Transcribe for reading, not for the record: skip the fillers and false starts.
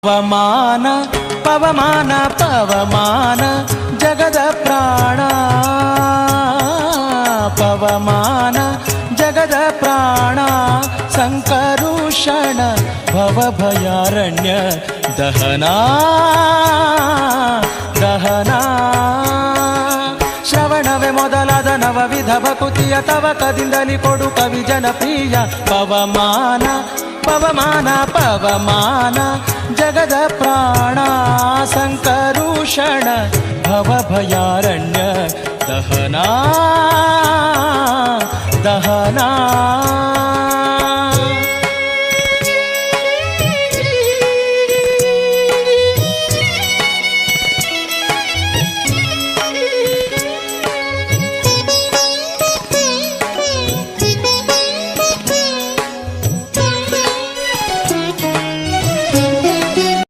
ಪವಮಾನ ಪವಮಾನ ಪವಮಾನ ಜಗದ ಪ್ರಾಣ ಪವಮಾನ ಜಗದ ಪ್ರಾಣ ಸಂಕರುಷಣ ಭವಭಯಾರಣ್ಯ ದಹನಾ ದಹನಾ ಶ್ರವಣವೇ ಮೊದಲಾದ ನವವಿಧ ಭಕುತಿಯ ತವಕದಿಂದಲಿ ಕೊಡು ಕವಿ ಜನಪ್ರಿಯ ಪವಮಾನ ಪವಮಾನ ಪವಮಾನ ಜಗದ ಪ್ರಾಣ ಸಂಕರುಷಣ ಭವಭಯಾರಣ್ಯ ದಹನಾ